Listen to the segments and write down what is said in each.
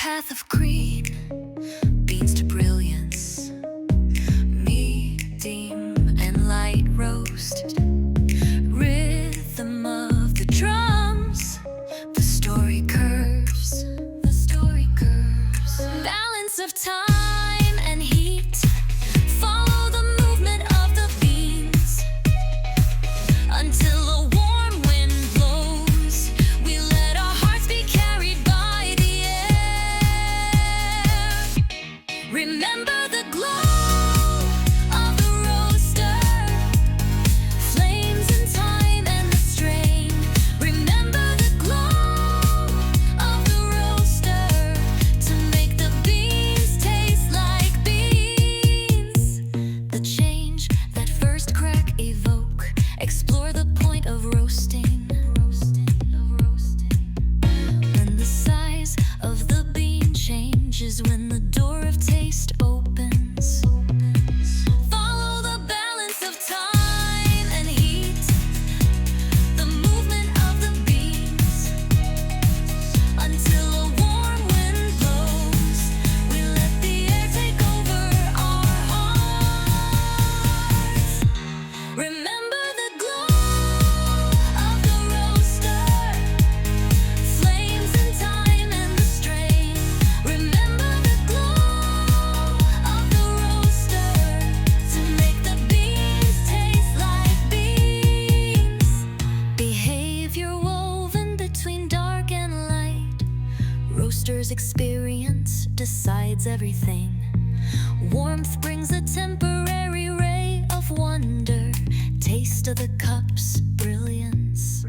path of green beans to brilliance, medium and light roast, rhythm of the drums, the story curves, balance of time and heat, follow the movement of the beans until a warm wind blows. We let our hearts be carried by the air. Remember the glow of the roaster, flames in time and the strain. Remember the glow of the roaster to make the beans taste like beans. The change that first crack evoke, explore the point of roasting. When the size of the bean changes, when the door of taste opens, follow the balance of time and heat, the movement of the beans until a warm wind blows. We let the air take over our hearts. Remember the glow of the roaster, flames in time and the strain. Remember the glow of the roaster to make the beans taste like beans. Behavior woven between dark and light, roaster's experience decides everything. Warmth brings a temporary ray of wonder, taste of the cup's brilliance.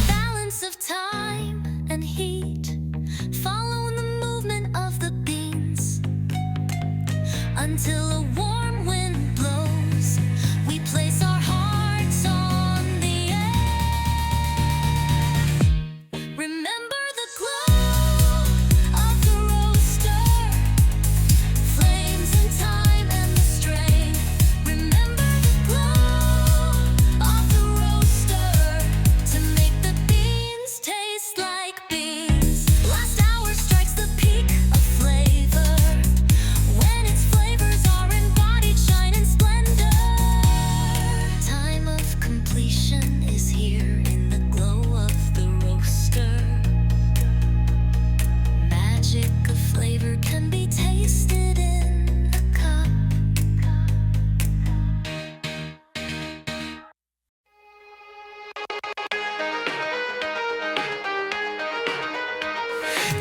Balance of time and heat, follow the movement of the beans until a warm wind blows. We place our hearts on the air. Remember the glow of the roaster, flames in time and the strain. Remember the glow of the roaster to make the beans taste like beans. Last hour strikes the peak of flavor, when its flavors are embodied, shine in splendor. Time of completion is here in the glow of the roaster. Magic of flavor can be tasted in a cup.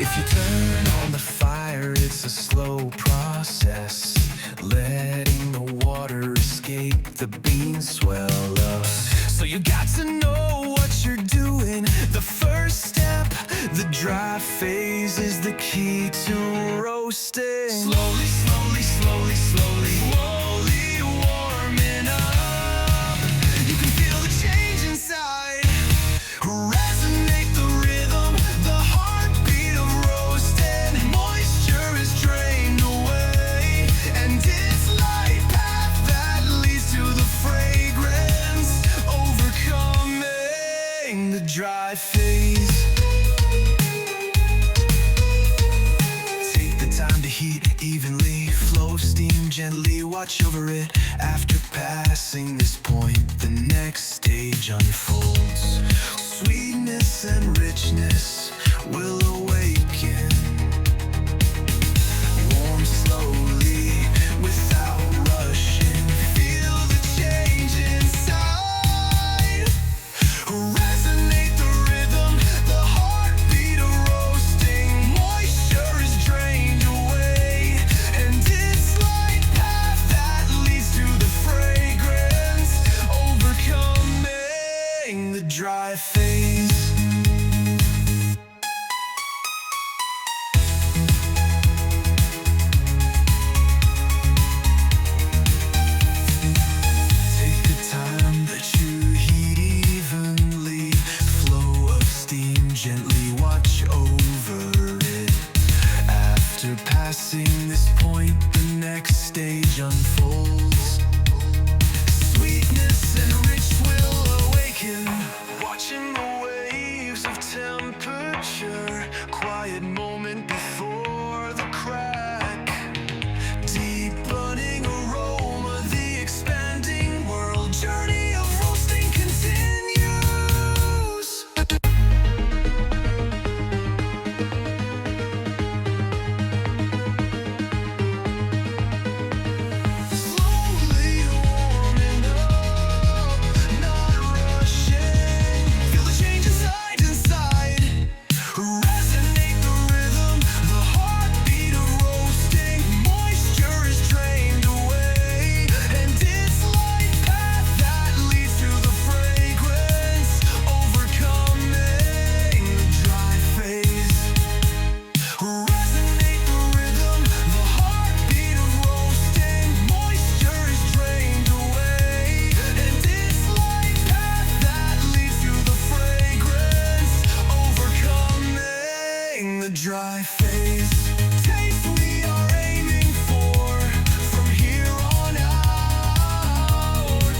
If you turn on the fire, it's a slow process, letting the water escape, the beans swell up. So you got to know what you're doing. The first step, the dry phase, is the key to roasting. Slowly, slowly, slowly, slowly, slowly warming up. You can feel the change inside. Resonate the rhythm, the heartbeat of roasting. Moisture is drained away, and it's light path that leads to the fragrance, overcoming the dry phase. Take the time to heat evenly, flow steam gently, watch over it. After passing this point, the next stage unfolds. Sweetness and richness will awaken. Warm slowly, without rushing. Feel the change inside. Resonate the rhythm, the heartbeat of roasting. Moisture is drained away, and it's light path that leads to the fragrance, overcoming Passing this point, the next stage unfolds. Sweetness and rich will awaken. Watching the waves of temperature. Quiet moment before the crack. Deepening aroma, the expanding world. Journey of roasting continues. Slowly warming up, not rushing. Feel the change inside. Resonate the rhythm, the heartbeat of roasting. Moisture is drained away, and it's light path that leads to the fragrance, overcoming the dry phase. Resonate the rhythm, the heartbeat of roasting. Moisture is drained away, and it's light path that leads to the fragrance, overcoming the dry phase. Taste we are aiming for from here on out.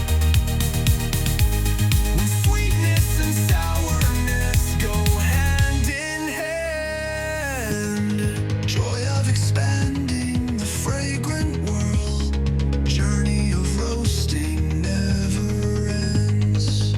When sweetness and sourness go hand in hand. Joy of expanding the fragrant world. Journey of roasting never ends.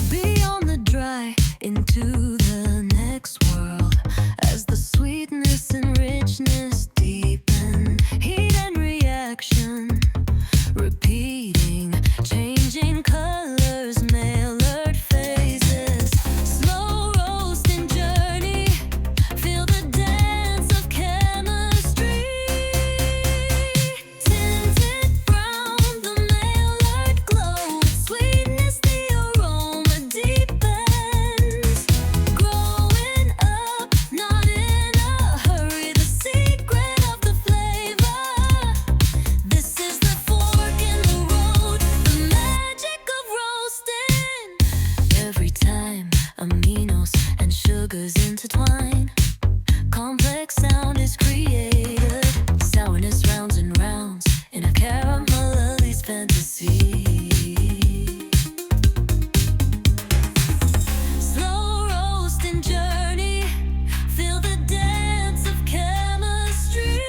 Beyond the dry, into the next world. As the sweetness and richness deepen, heat and reaction repeating, changing colors, mailored phases. Slow roasting journey, feel the dance of chemistry. Tinted brown, the mailored glow. Sweetness, the aroma deepens. Growing up, not in a hurry. The secret of the flavor. This is the fork in the road, the magic of roasting. Every time aminos and sugars intertwine, complex sound is created. Sourness rounds and rounds in a caramel Ellie's fantasy. Slow roasting journey, feel the dance of chemistry.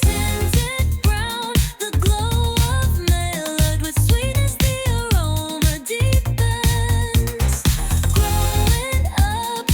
Tinted brown, the glow of mailored with sweetness, the aroma deepens. Growing up,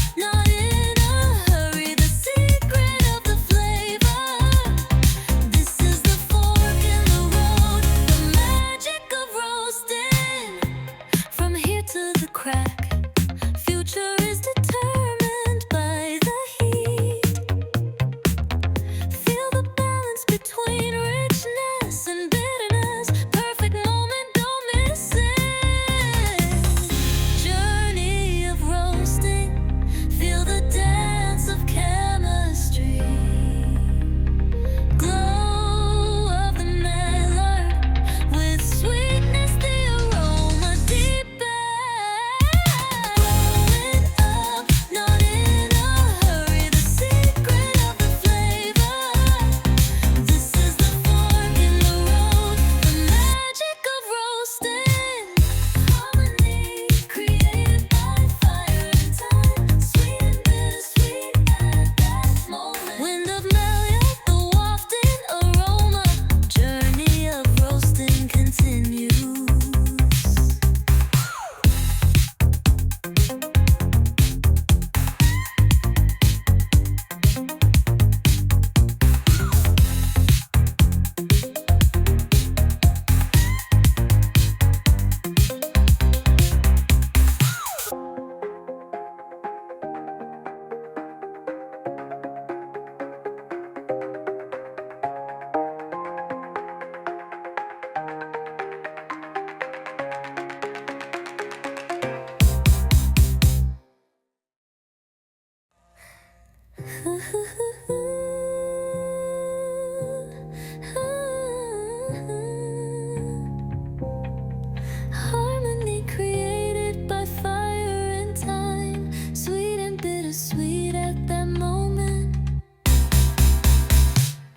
Harmony created by fire and time, sweet and bittersweet at that moment.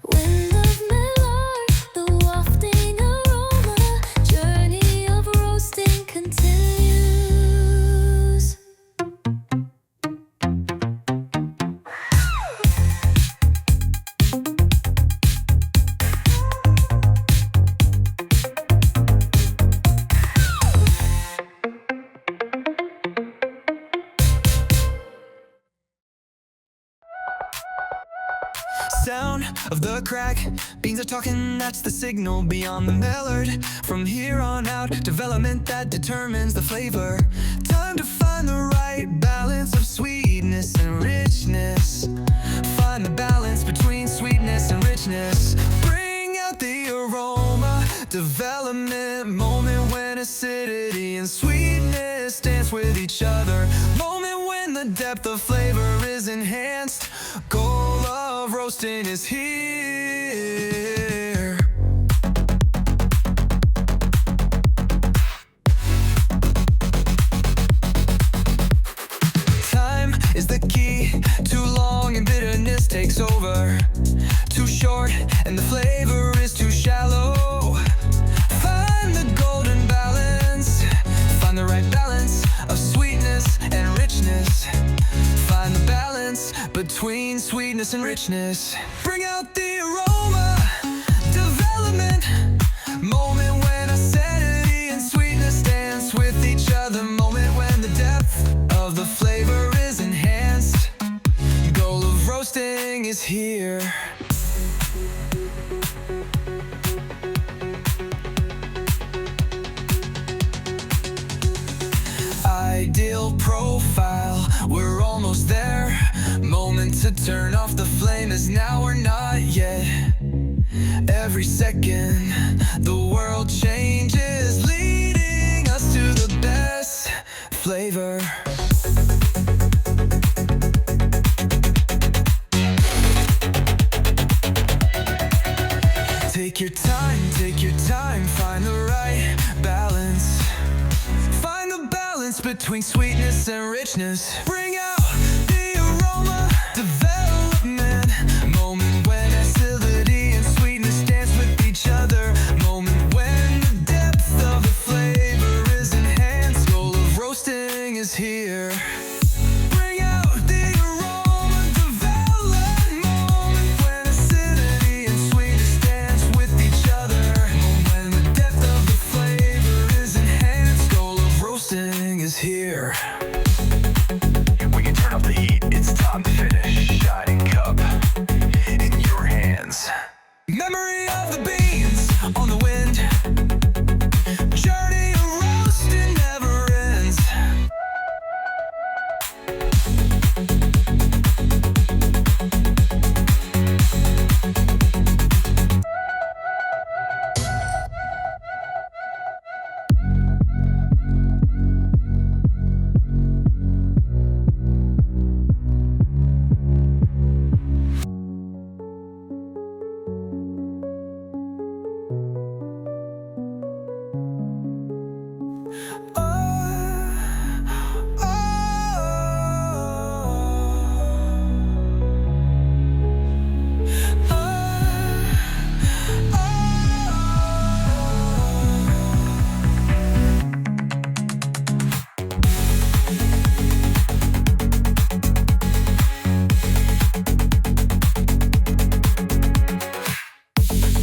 Wind of Melard, the wafting aroma, journey of roasting continues. Sound of the crack, beans are talking, that's the signal beyond the Mellard. From here on out, development that determines the flavor. Time to find the right balance of sweetness and richness. Find the balance between sweetness and richness. Bring out the aroma, development moment when acidity and sweetness dance with each other. Moment when the depth of flavor is enhanced. Goal of roasting is here. Time is the key. Too long and bitterness takes over. Too short and the flavor is too shallow. Find the golden balance. Find the right balance of sweetness and richness. Find the balance between sweetness and richness. Bring out the aroma, development moment when acidity and sweetness dance with each other. Moment when the depth of the flavor is enhanced. Goal of roasting is here. Ideal profile, we're almost there. Moment to turn off the flame is now or not yet. Every second, the world changes, leading us to the best flavor. Take your time, find the right balance. Find the balance between sweetness and richness. Bring out the aroma, development moment when acidity and sweetness dance with each other. Moment when the depth of the flavor is enhanced. Goal of roasting is here. Bring out the aroma, development moment when acidity and sweetness dance with each other. Moment when the depth of the flavor is enhanced. Goal of roasting is here. When you turn off the heat, it's time to finish. Shining cup in your hands. Memory of the beans on the wind. Journey of roasting never ends.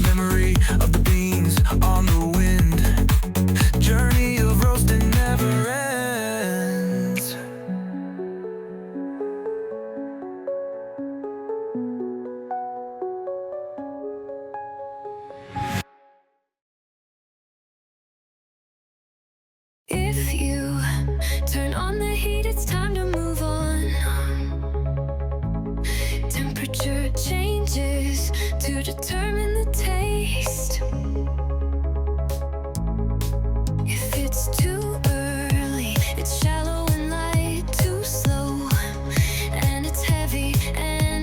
Memory of the beans on the wind. Journey of roasting never ends. If you turn on the heat, it's time to move on. Temperature changes to determine the taste. If it's too early, it's shallow and light, too slow, and it's heavy and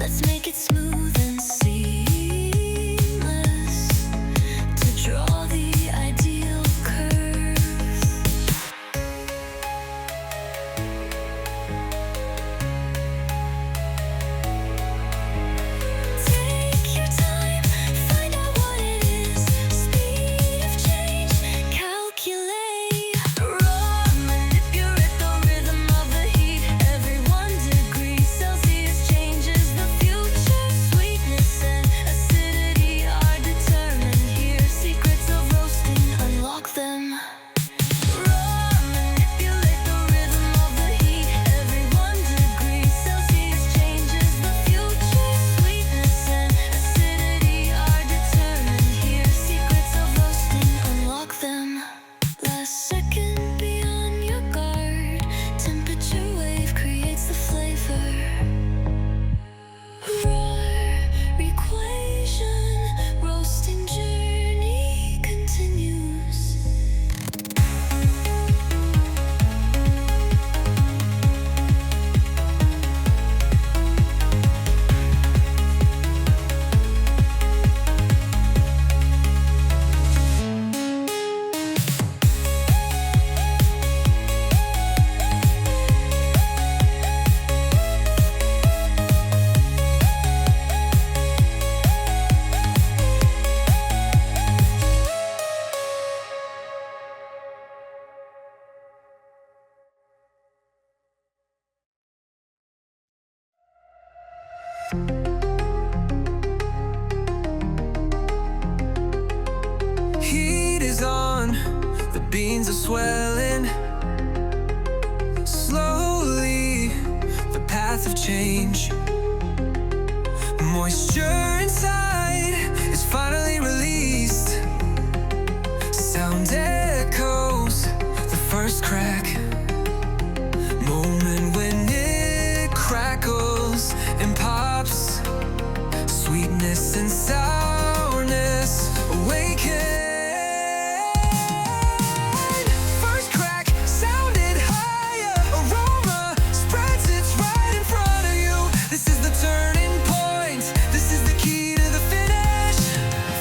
Let's make it smooth and seamless to draw the ideal curves. Take your time, find out what it is. Speed of change, calculate. Raw, manipulate the rhythm of the heat. Every 1 degree Celsius changes the future. Sweetness and acidity are determined here. Secrets of roasting, unlock them. Raw, manipulate the rhythm of the heat. Every 1 degree Celsius changes the future. Sweetness and acidity are determined here. Secrets of roasting, unlock them. Last second, be on your guard. Temperature wave creates the flavor. Roar, equation, roasting journey continues. Heat is on, the beans are swelling. Slowly, the path of change. Moisture inside is finally released. Sound echoes, the first crack. Moment when it crackles and pops. Sweetness and sourness awaken. First crack sounded higher. Aroma spreads, it's right in front of you. This is the turning point. This is the key to the finish.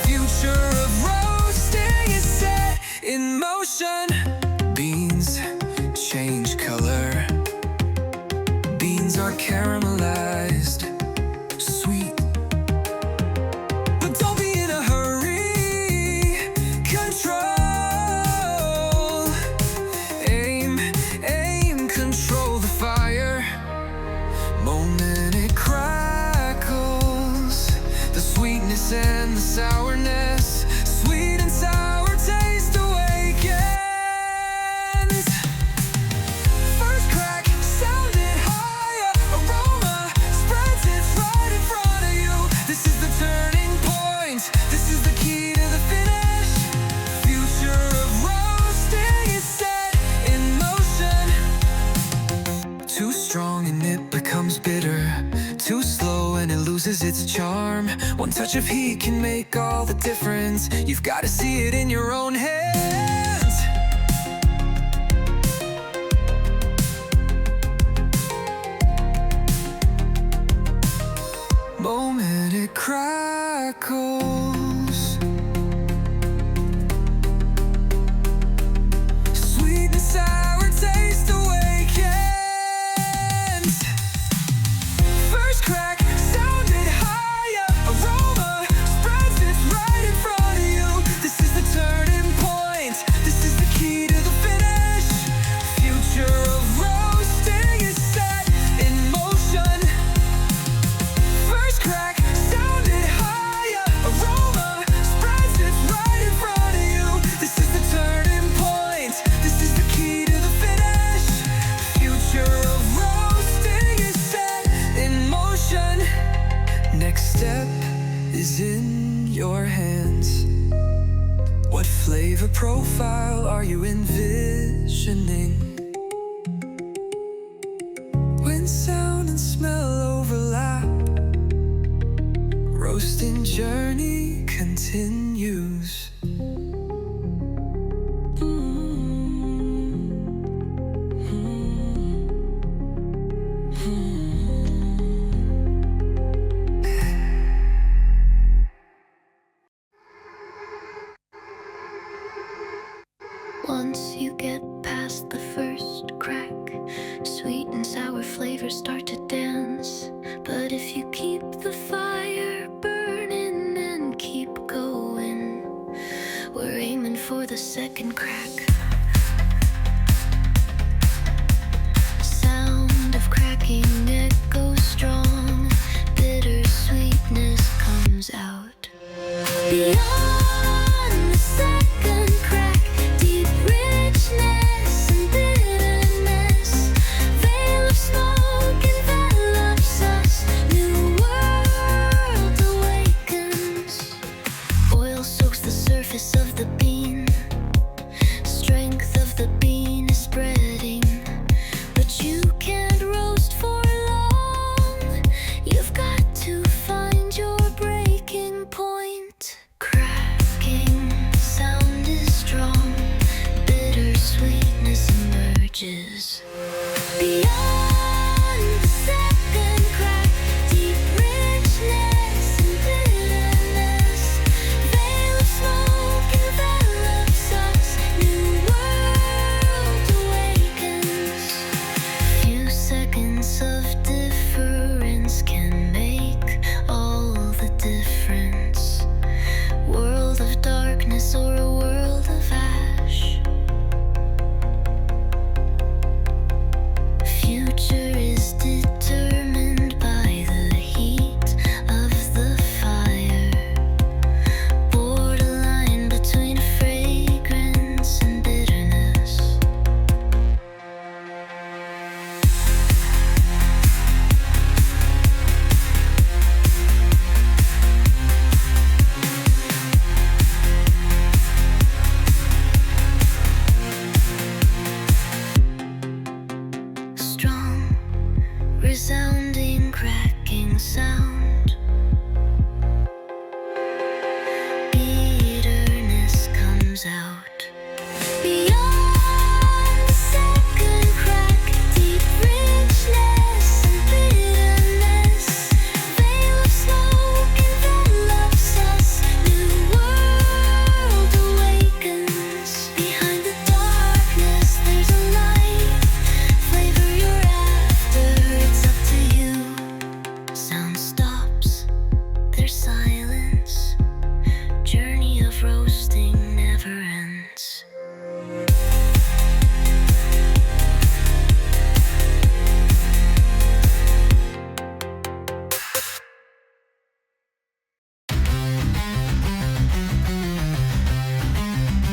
Future of roasting is set in motion. Beans change color. Beans are caramelized, sweet. But don't be in a hurry. Control. Aim, control the fire. Moment it crackles. The sweetness and the sourness. Sweet and sour taste awakens. First crack sounded higher. Aroma spreads, it's right in front of you. This is the turning point. This is the key to the finish. Future of roasting is set in motion. Too strong and it becomes bitter. Too slow and it loses its charm. One touch of heat can make all the difference. You've got to see it in your own hands. Moment it crackles. Sweet and sour taste awakens. First crack sounded higher. Aroma spreads, it's right in front of you. This is the turning point. This is the key to the finish. Future of roasting is set in motion. First crack sounded higher. Aroma spreads, it's right in front of you. This is the turning point. This is the key to the finish. Future of roasting is set in motion. Next step is in your hands. What flavor profile are you envisioning? When sound and smell overlap, roasting journey continues. you keep the fire burning and keep going. We're aiming for the second crack. Sound of cracking echoes strong. Bittersweetness comes out. Beyond the second crack, deep richness and bitterness. Veil of smoke envelops us. New world awakens. Oil soaks the surface of the bean. Strength of the bean is spreading. But you can't roast for long. You've got to find your breaking point. Cracking sound is strong. Bittersweetness emerges. Beyond the second crack, deep richness and bitterness. Veil of smoke envelops us. New world awakens. Few seconds of difference can make all the difference. World of darkness or a world of ash. Future is determined by the heat of the fire. Borderline between fragrance and bitterness. Strong, resounding, cracking sound. Bitterness comes out. Beyond the second crack, deep richness and bitterness. Veil of smoke envelops us. New world awakens. Behind the darkness, there's a light. Flavor you're after, it's up to you. Sound stops, there's silence. Journey of roasting never ends.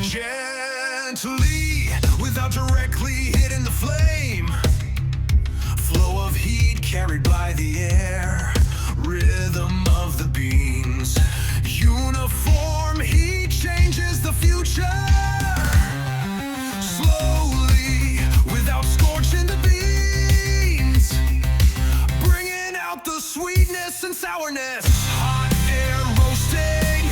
Gently, without directly hitting the flame. Flow of heat carried by the air. Rhythm of the beans. Uniform heat changes the future. Slowly, without scorching the beans. Bringing out the sweetness and sourness. Hot air roasting.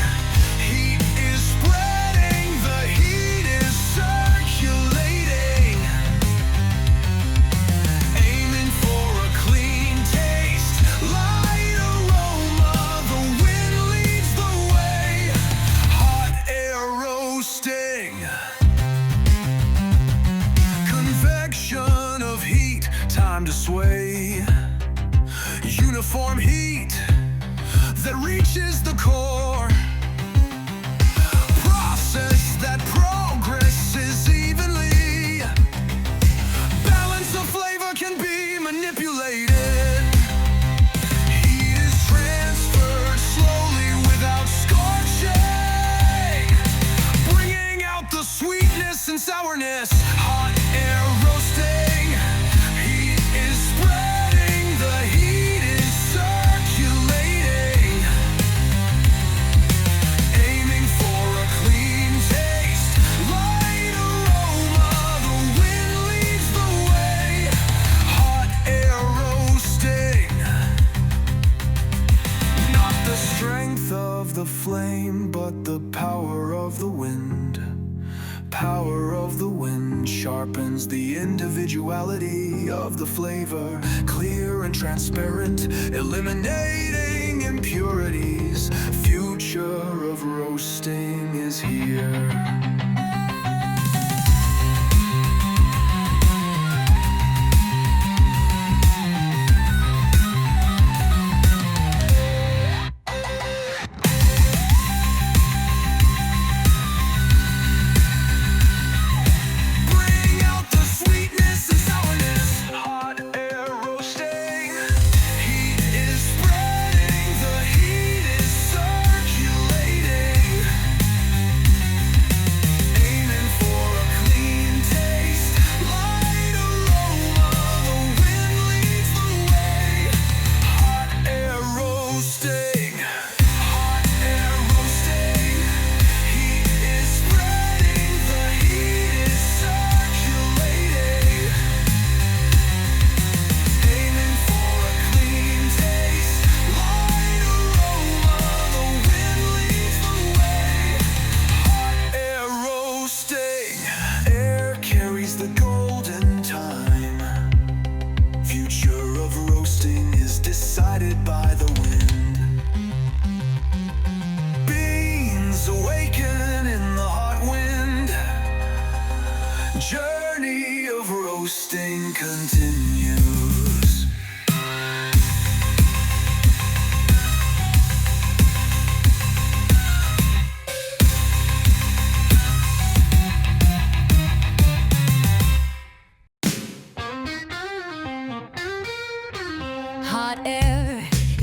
Heat is spreading. The heat is circulating. Aiming for a clean taste. Light aroma. The wind leads the way. Hot air roasting. Convection of heat. Time to sway. Uniform heat that reaches the core. Process that progresses evenly. Balance of flavor can be manipulated. Heat is transferred slowly without scorching. Bringing out the sweetness and sourness. Hot air roasting. Heat is spreading. The heat is circulating. Aiming for a clean taste. Light aroma. The wind leads the way. Hot air roasting. Not the strength of the flame, but the power of the wind. Power of the wind sharpens the individuality of the flavor. Clear and transparent, eliminating impurities. Future of roasting is here.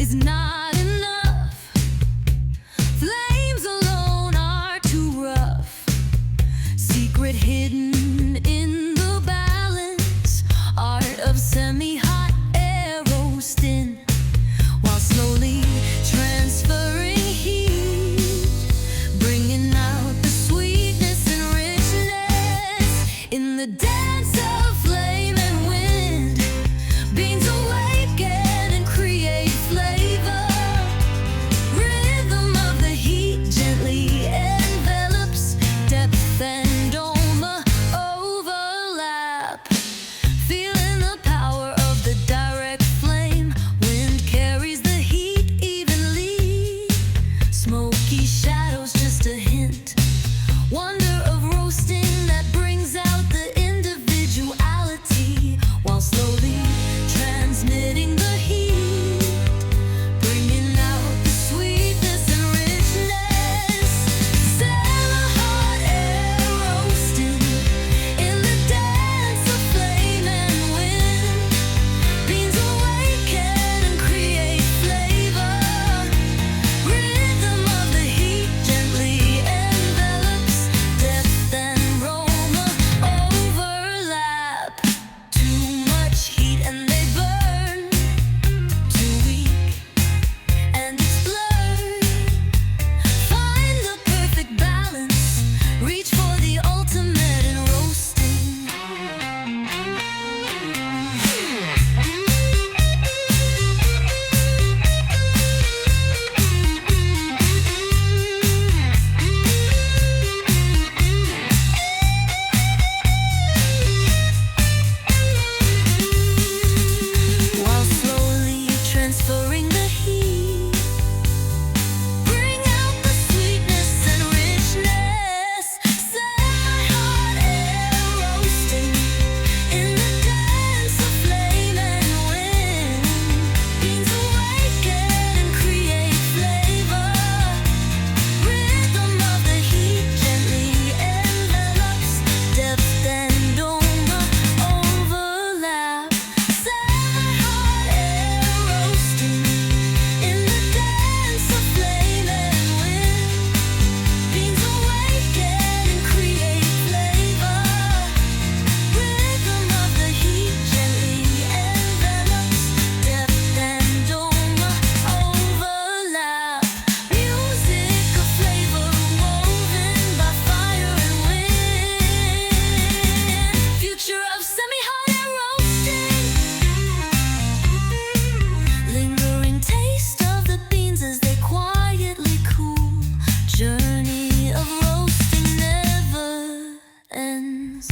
is not enough. Flames alone are too rough. Secret hidden in the balance, art of semi-hot air roasting, while slowly transferring heat, bringing out the sweetness and richness in the dance of flame and wind. Beans awaken and create flavor. Rhythm of the heat gently envelops depth and dome overlap. Feeling the power of the direct flame. Wind carries the heat evenly. Smoky shadows, just a hint. Wonder of roasting that brings out the individuality, while slowly transmitting the heat, bringing out the sweetness and richness. Semi-hot air roasting in the dance of flame and wind. Beans awaken and create flavor. Rhythm of the heat gently envelops depth and aroma overlap. Too much heat and they burn. Too weak and it's blurred. Find the perfect balance. Reach for the ultimate in roasting. While slowly transferring the heat, bring out the sweetness and richness. Semi-hot air roasting in the dance of flame and wind. Beans awaken and create flavor. Rhythm of the heat gently envelops depth and dome overlap. Semi-hot air roasting in the dance of flame and wind. Beans awaken and create flavor. Rhythm of the heat gently envelops depth and dome overlap. Music of flavor woven by fire and wind. Future of semi-hot air roasting. Lingering taste of the beans as they quietly cool. Journey of roasting never ends.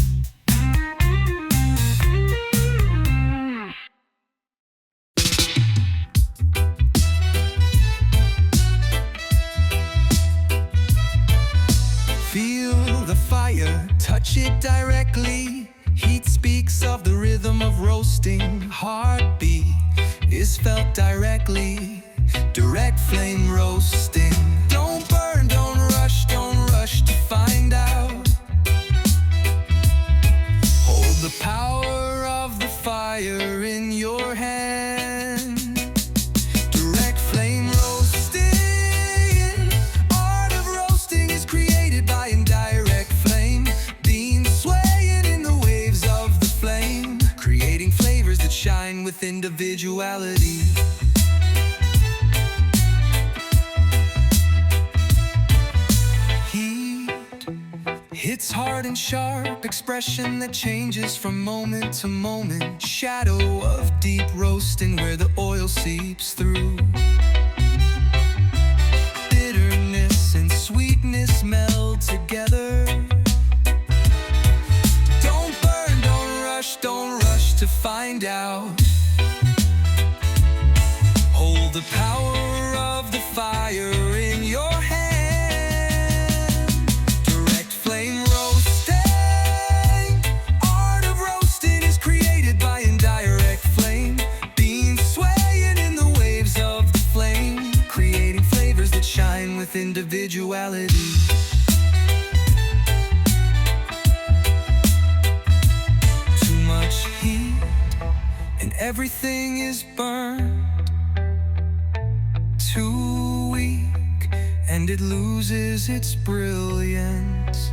Feel the fire, touch it directly. Heat speaks of the rhythm of roasting. Heartbeat is felt directly. Direct flame roasting. Don't burn, don't rush to find out. Hold the power of the fire in your hand. Direct flame roasting. Art of roasting is created by indirect flame. Beans swaying in the waves of the flame, creating flavors that shine with individuality. Heat hits hard and sharp, expression that changes from moment to moment. Shadow of deep roasting where the oil seeps through. Bitterness and sweetness meld together. Don't burn, don't rush to find out. Hold the power of the fire in your hand. Direct flame roasting. Art of roasting is created by indirect flame. Beans swaying in the waves of the flame, creating flavors that shine with individuality. Too much heat and everything is burned. and it loses its brilliance.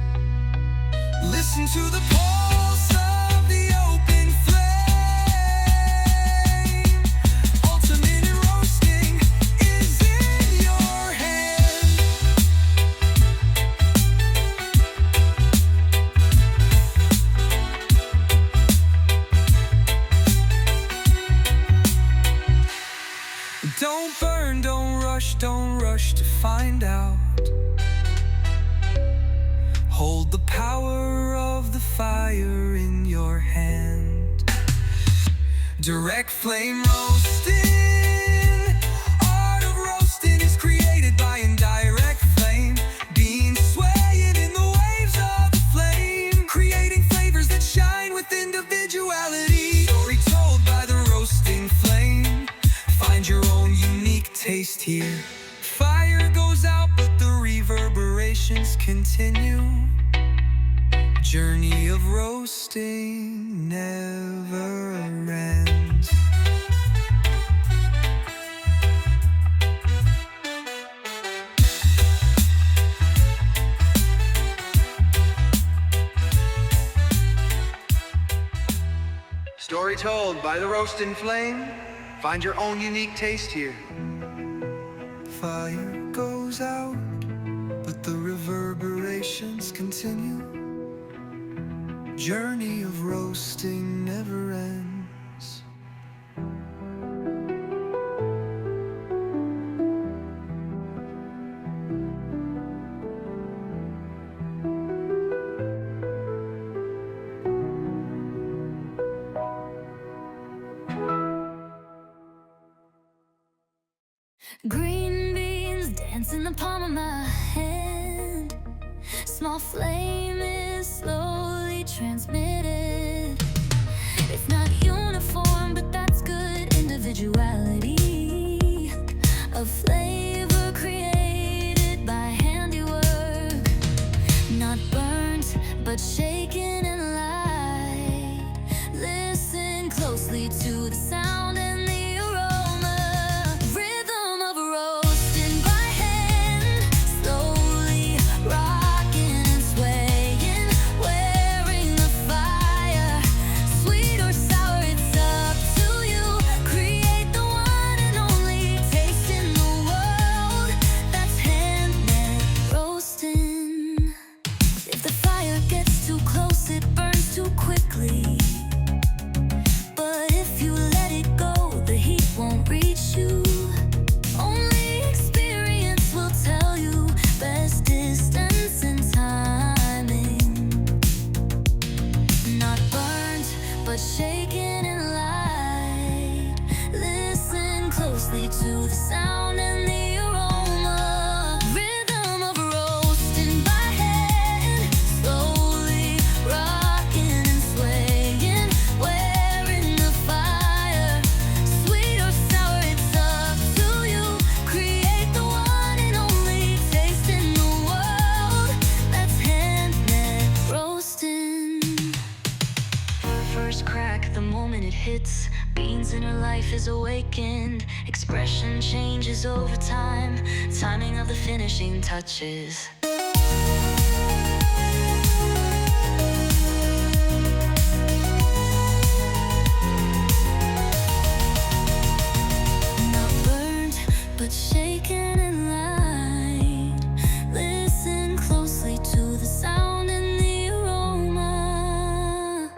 Listen to the pulse of the open flame. Ultimate in roasting is in your hand. Don't burn, don't rush to find out. Hold the power of the fire in your hand. Direct flame roasting. Art of roasting is created by indirect flame. Beans swaying in the waves of the flame, creating flavors that shine with individuality. Story told by the roasting flame. Find your own unique taste here. Fire goes out, but the reverberations continue. Journey of roasting never ends. Story told by the roasting flame. Find your own unique taste here. Fire goes out, but the reverberations continue. Journey of roasting never ends. Green beans dance in the palm of my hand. Small flame is slowly transmitted. It's not uniform, but that's good individuality. A flavor created by handiwork. Not burnt, but shaken in light. Listen closely to the sound and the aroma. Rhythm of roasting by hand. Slowly rocking and swaying. Wearing the fire. Sweet or sour, it's up to you. Create the one and only taste in the world. That's handmade roasting. If the fire gets too close, it burns too quickly. But if you let it go, the heat won't reach you. Only experience will tell you best distance and timing. Not burnt, but shaken in light. Listen closely to the sound and the aroma. Rhythm of roasting by hand. Slowly rocking and swaying. Wearing the fire. Sweet or sour, it's up to you. Create the one and only taste in the world. That's handmade roasting. First crack, the moment it hits. Beans in her life is awakened. Expression changes over time. Timing of the finishing touches. Not burnt, but shaken in light. Listen closely to the sound and the aroma.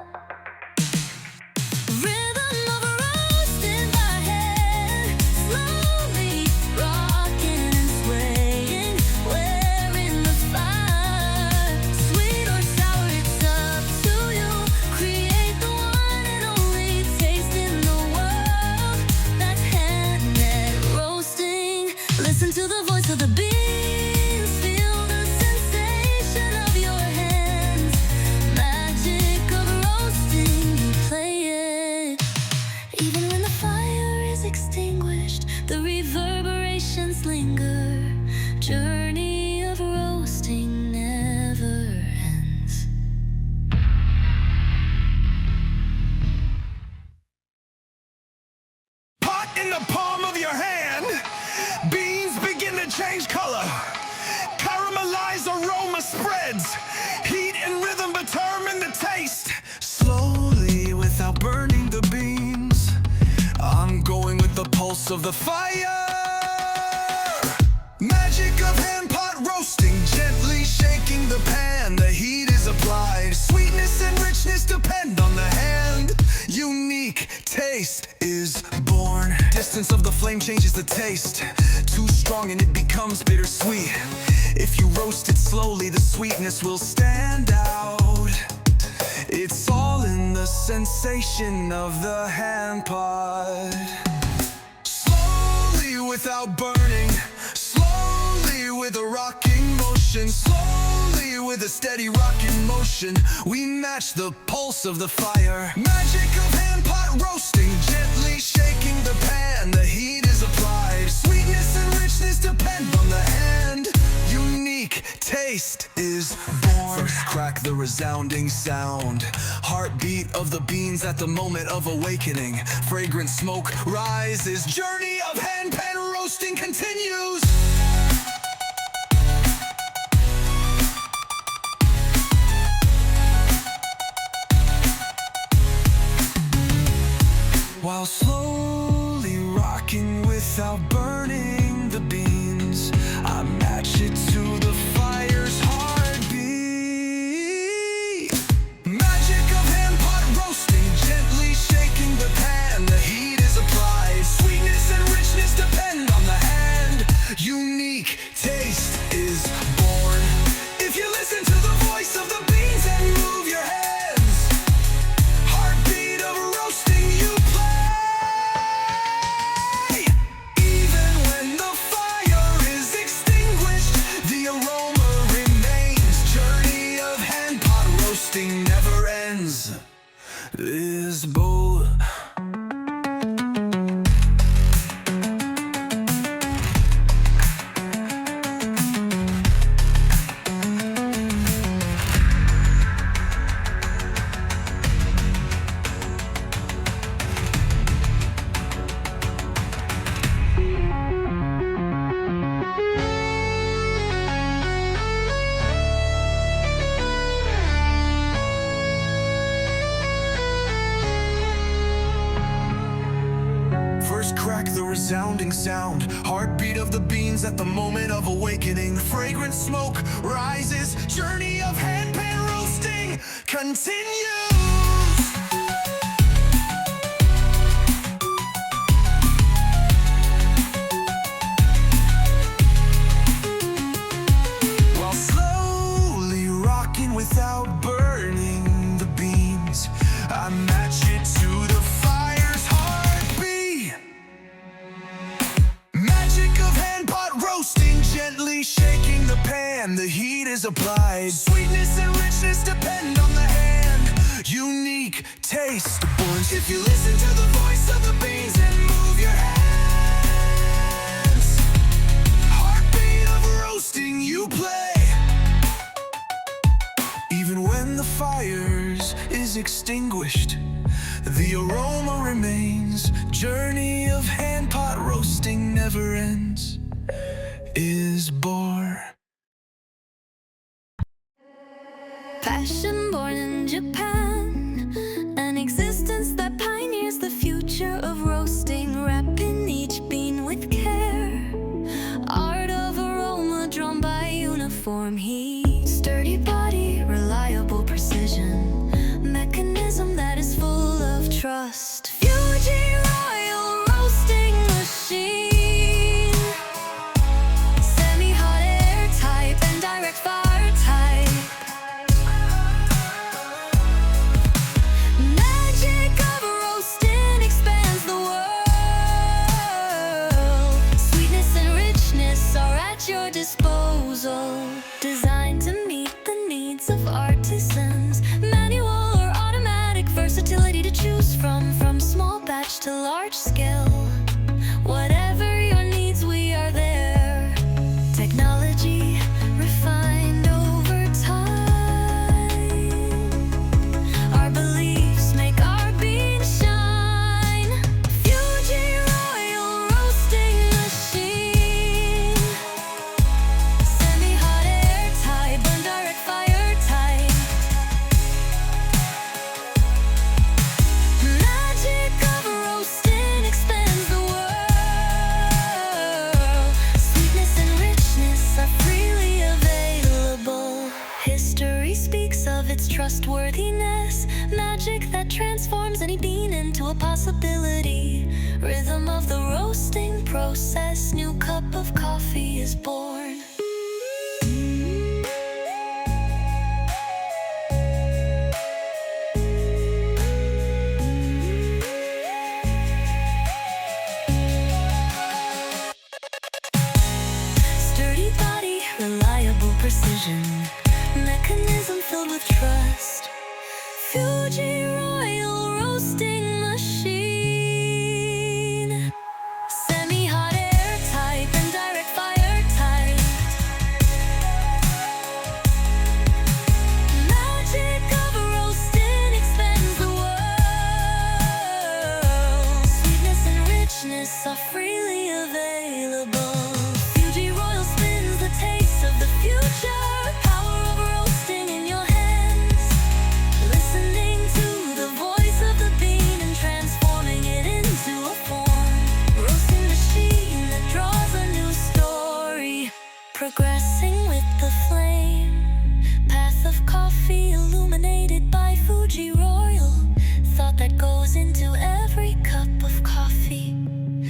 Rhythm of roasting by hand. Slowly rocking and swaying. Wearing the fire. Sweet or sour, it's up to you. Create the one and only taste in the world. That's handmade roasting. Listen to the voice of the beans. Feel the sensation of your hands. Magic of roasting, you play it. Even when the fire is extinguished, the reverberations linger. Journey of roasting never ends. Pot in the palm of your hand. Beans begin to change color. heads. Heat and rhythm determine the taste. Slowly, without burning the beans, I'm going with the pulse of the fire. Magic of hand pot roasting, gently shaking the pan. The heat is applied. Sweetness and richness depend on the hand. Unique taste is born. Distance of the flame changes the taste. Too strong and it becomes bittersweet. If you roast it slowly, the sweetness will stand out. It's all in the sensation of the hand pot. Slowly without burning, slowly with a rocking motion, slowly with a steady rocking motion, we match the pulse of the fire. Magic of hand pot roasting, gently shaking the pan. The heat is applied. Sweetness and richness depend on the hand. Unique taste is born. First crack the resounding sound. Heartbeat of the beans at the moment of awakening. Fragrant smoke rises. Journey of hand pan roasting continues. While slowly rocking without burning the beans, I match it to the fire's heartbeat. Magic of hand pot roasting, gently shaking the pan. The heat is applied. Sweetness and richness depend on the hand. Unique taste is born. If you listen to the voice of the beans and move your hands, heartbeat of roasting you play. Even when the fire is extinguished, the aroma remains. Journey of hand pot roasting never ends. Is bold. First crack the resounding sound. Heartbeat of the beans at the moment of awakening. Fragrant smoke rises. Journey of hand pan roasting continues. While slowly rocking without burning the beans, I match it to the fire's heartbeat. Magic of hand pot roasting, gently shaking the pan. The heat is applied. Sweetness and richness depend on the hand. Unique taste born. If you listen to the voice of the beans and move your hands, heartbeat of roasting you play. Even when the fires is extinguished, the aroma remains. Journey of hand pot roasting never ends. Is born. Passion born in Japan, an existence that pioneers the future of roasting, wrapping each bean with care. Art of aroma drawn by uniform heat, sturdy body, reliable precision, mechanism that is full of trust. Fuji Royal Roasting Machine, semi-hot air type and direct fire type. Magic of roasting expands the world. Sweetness and richness are at your disposal. Design trustworthiness, magic that transforms any bean into a possibility. Rhythm of the roasting process, new cup of coffee is born. Sturdy body, reliable precision, mechanism filled with trust. Fuji Royal roasting machine. Semi-hot air type and direct fire type. Magic of roasting expands the world. Sweetness and richness are freely available. Fuji Royal spins the taste of the future. Power of roasting in your hands. Listening to the voice of the bean and transforming it into a form. Roasting machine that draws a new story. Progressing with the flame. Path of coffee illuminated by Fuji Royal. Thought that goes into every cup of coffee.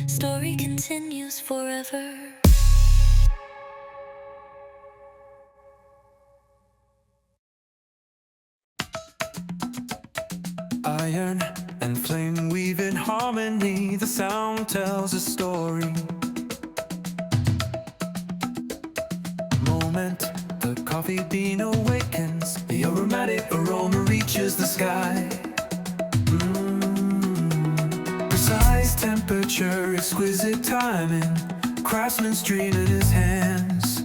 Story continues forever. Iron and flame weave in harmony. The sound tells a story. Moment the coffee bean awakens. The aromatic aroma reaches the sky. Precise temperature, exquisite timing. Craftsman's dream in his hands.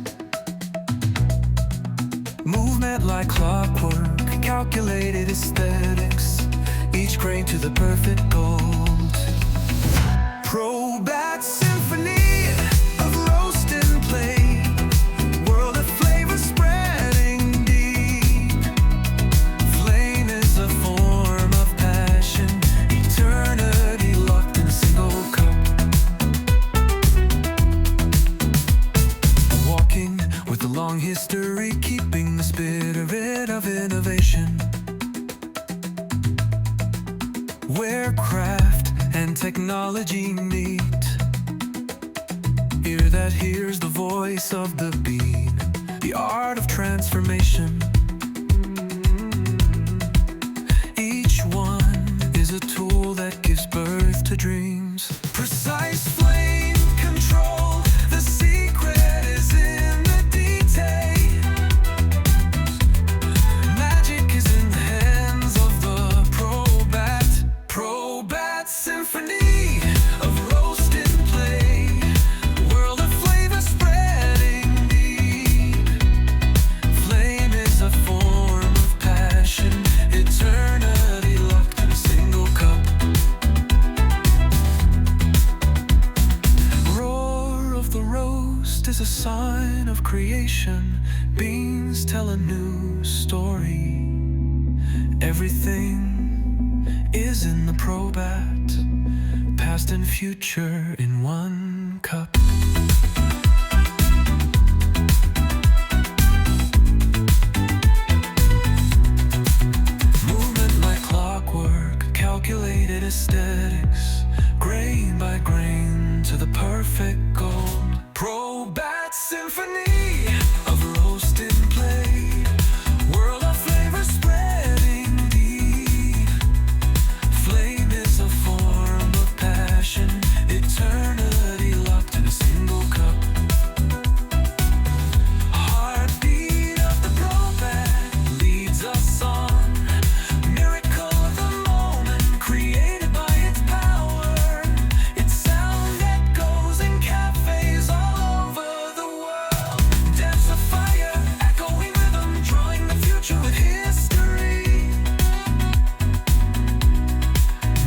Movement like clockwork, calculated aesthetics. Each grain to the perfect gold. Probat symphony of roast and play. World of flavor spreading deep. Flame is a form of passion. Eternity locked in a single cup. Walking with a long history, keeping the spirit of innovation. Where craft and technology meet. Ear that hears the voice of the bean. The art of transformation. Each one is a tool that gives birth to dreams. Precise flame control. The secret is in the detail. Magic is in the hands of the Probat symphony of roast and play. World of flavor spreading deep. Flame is a form of passion. Eternity locked in a single cup. Roar of the roast is a sign of creation. Beans tell a new story. Everything is in the Probat, past and future in one cup. Movement like clockwork, calculated aesthetics, grain by grain to the perfect gold. Probat symphony of roast and play. World of flavor spreading deep. Flame is a form of passion. Eternity locked in a single cup. Heartbeat of the Probat leads us on. Miracle of the moment created by its power. Its sound echoes in cafes all over the world. Depths of fire, echoing rhythm, drawing the future with history.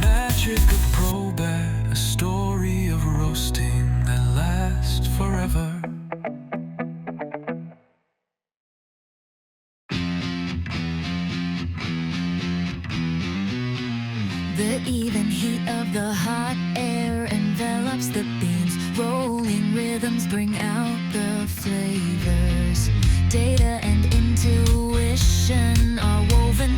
Magic of Probat, a story of roasting that lasts forever. The even heat of the hot air envelops the beans. Rolling rhythms bring out the flavors. Data and intuition are woven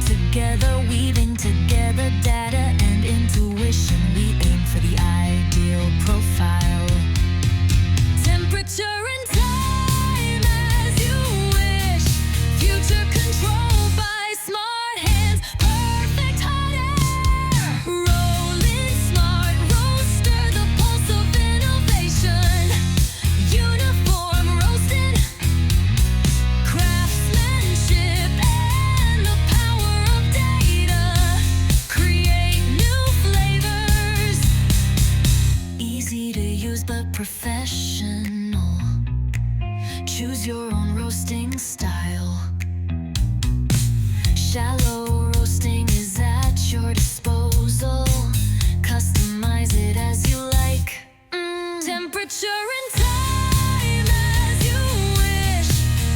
Choose your own roasting style. Shallow roasting is at your disposal. Customize it as you like. Temperature and time as you wish.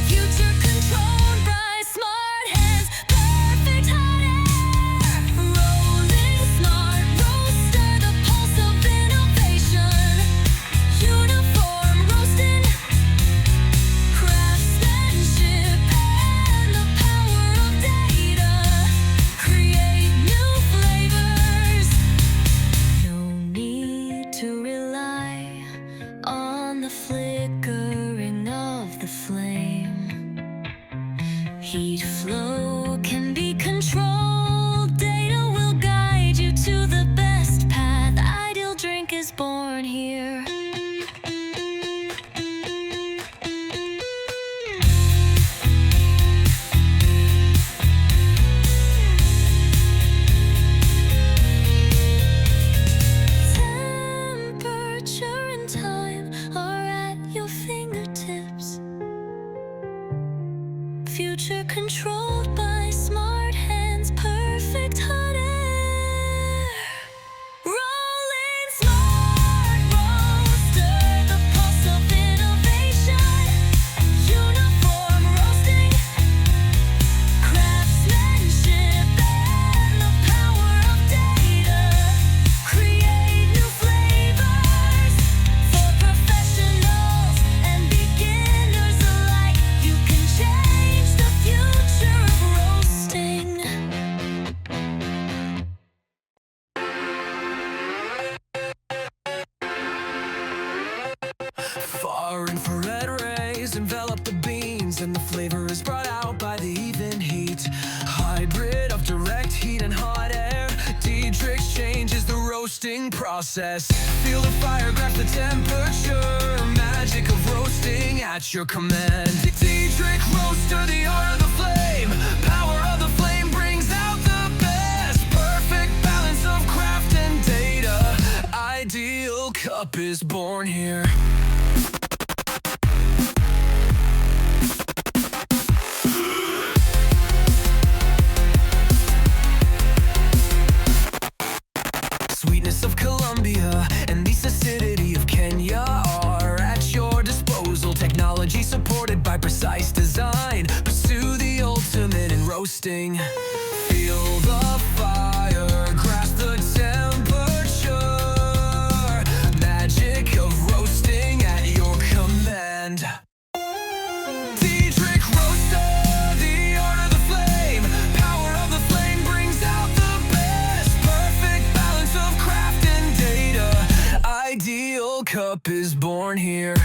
Future controlled by smart hands. Perfect hot air. Rolling smart roaster, the pulse of innovation. Uniform roasting, craftsmanship, and the power of data. Create new flavors. No need to rely on the flickering of the flame. Heat flow can be controlled. Data will guide you to the best path. Ideal drink is born here. Temperature and time are at your fingertips. Future controlled by smart hands. Perfect hot air. Rolling smart roaster, the pulse of innovation. Uniform roasting, craftsmanship, and the power of data. Create new flavors for professionals and beginners alike. You can change the future of roasting. Far infrared rays envelop the beans, and the flavor is brought out by the even heat. Hybrid of direct heat and hot air. Diedrich changes the roasting process. Feel the fire, grab the temperature. Magic of roasting at your command. Diedrich roaster, the art of the flame. Power of the flame brings out the best. Perfect balance of craft and data. Ideal cup is born here. Sweetness of Colombia and the acidity of Kenya are at your disposal. Technology supported by precise design. Pursue the ultimate in roasting. Feel the fire, grasp the temperature. Magic of roasting at your command. Diedrich roaster, the art of the flame. Power of the flame brings out the best. Perfect balance of craft and data. Ideal cup is born here.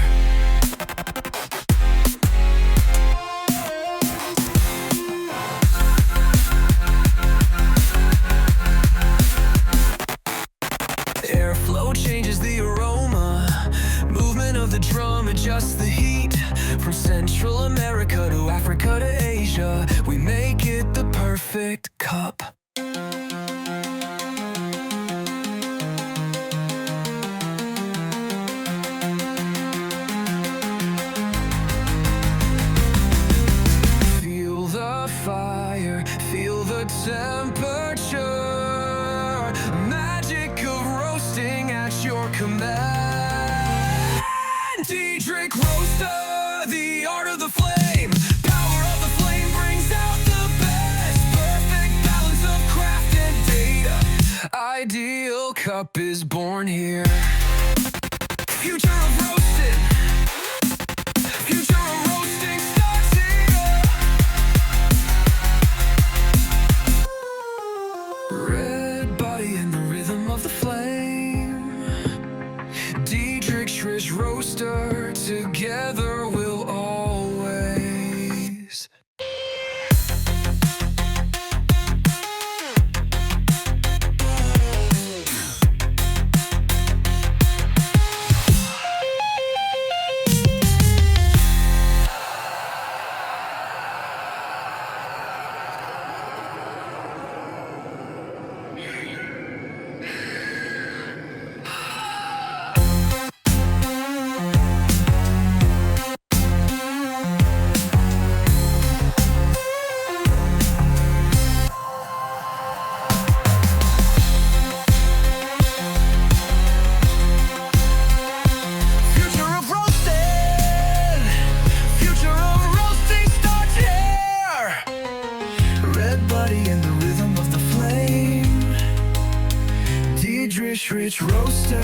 Airflow changes the aroma. Movement of the drum adjusts the heat. From Central America to Africa to Asia, we make it the perfect cup. Feel the fire, feel the temperature. Magic of roasting at your command. Diedrich roaster, the art of the flame. Power of the flame brings out the best. Perfect balance of craft and data. Ideal cup is born here. Future of roasting. Future of roasting starts here. Red body and the rhythm of the flame. Diedrich Trish roaster, together we'll always. rich roaster.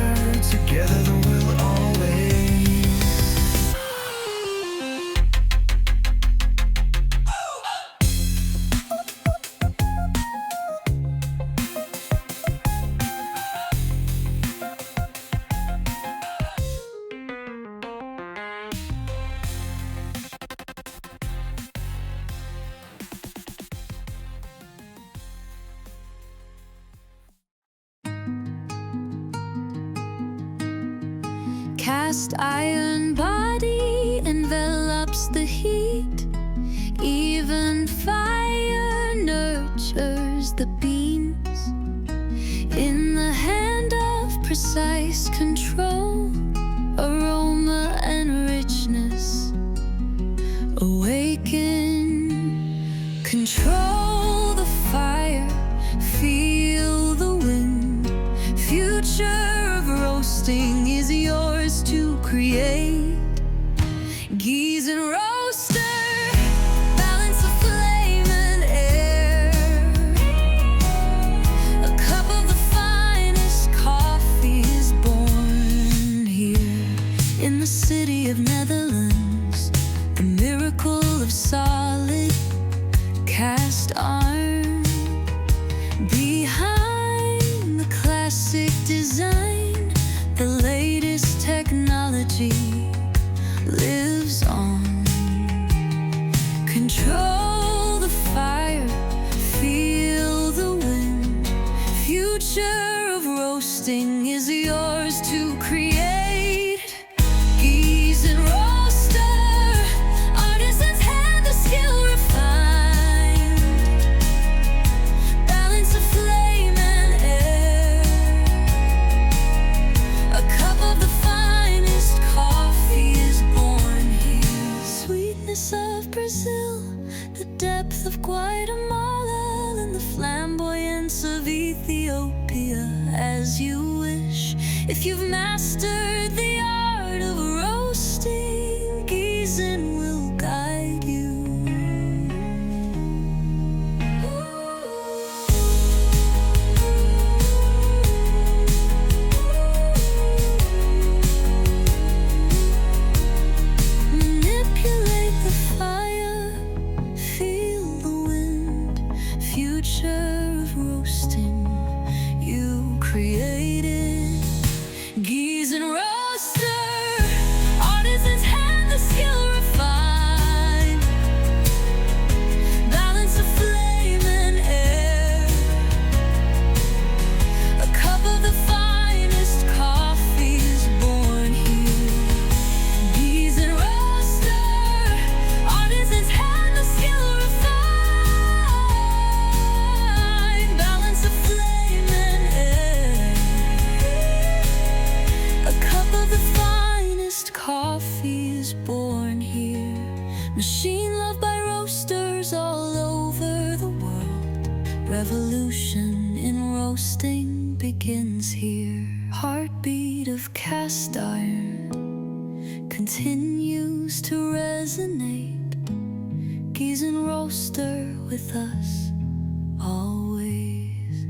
Together we'll always Cast iron body envelops the heat. Even fire nurtures the beams. In the hand of precise control, aroma and richness awaken. Control the fire, feel the wind. Future of roasting is yours to create. Giesen roaster, balance of flame and air. A cup of the finest coffee is born here in the city of Netherlands. The miracle of solid cast iron. Behind the classic design, the latest technology lives on. Control the fire, feel the wind. Future of roasting is yours to create. Giesen roaster, artisan's hand, the skill refined. Balance of flame and air. A cup of the finest coffee is born here. Sweetness of Brazil, the depth of Guatemala, and the flamboyance of Ethiopia. As you wish, if you've mastered the art of roasting, Giesen will guide you. Manipulate the fire, feel the wind. Future of roasting, you created. Giesen roaster, artisan's hand, the skill refined. Balance of flame and air. A cup of the finest coffee is born here. Giesen roaster, artisan's hand, the skill refined. Balance of flame and air. A cup of the finest coffee is born here. Machine loved by roasters all over the world. Revolution in roasting begins here. Heartbeat of cast iron continues to resonate. Giesen roaster with us always.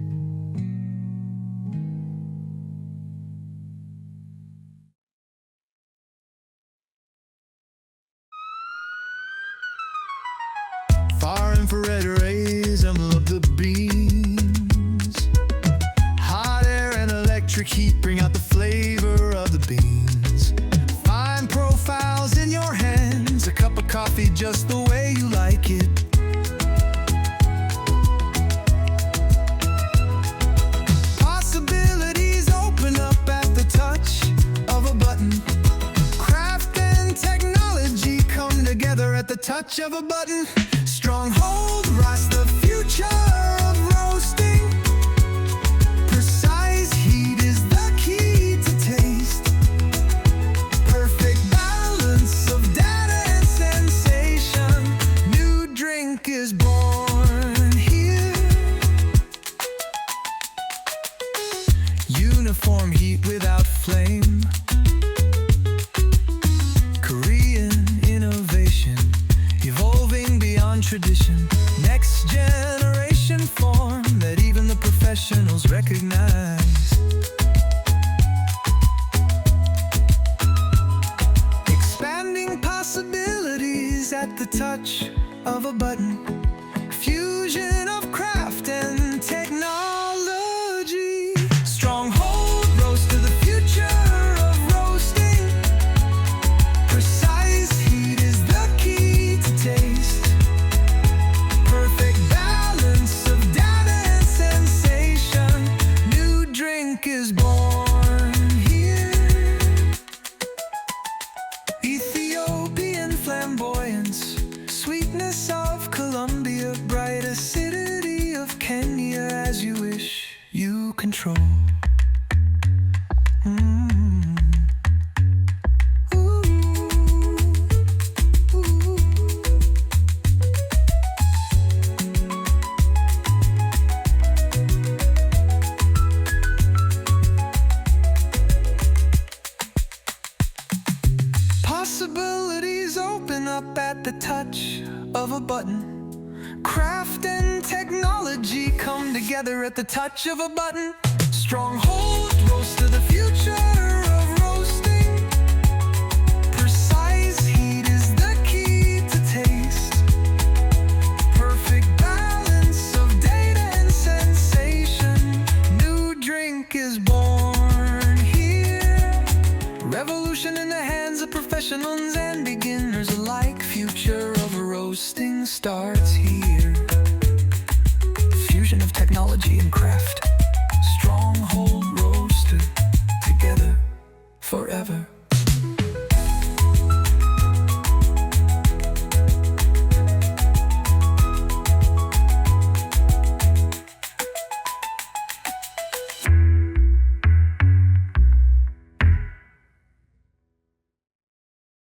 far infrared rays envelop the beams. Hot air and electric heat bring out the flavor of the beans. Fine profiles in your hands, a cup of coffee just the way you like it. Possibilities open up at the touch of a button. Craft and technology come together at the touch of a button. Stronghold, rise the future of roasting. Precise heat is the key to taste. Perfect balance of data and sensation. New drink is born here. Uniform heat without flame. Korean innovation, evolving beyond tradition. Next generation form that even the professionals recognize. possibilities at the touch of a button. Fusion of craft and technology. Stronghold roast to the future of roasting. Precise heat is the key to taste. Perfect balance of data and sensation. New drink is born here. Ethiopian flamboyance. Sweetness of Colombia. Bright acidity of Kenya. As you wish, you control. Ooh. Ooh. Possibilities open up at the touch of a button. Craft and technology come together at the touch of a button. Stronghold roast to the future of roasting. Precise heat is the key to taste. Perfect balance of data and sensation. New drink is born here. Revolution in the hands of professionals and beginners alike. Future of roasting starts here. Fusion of technology and craft.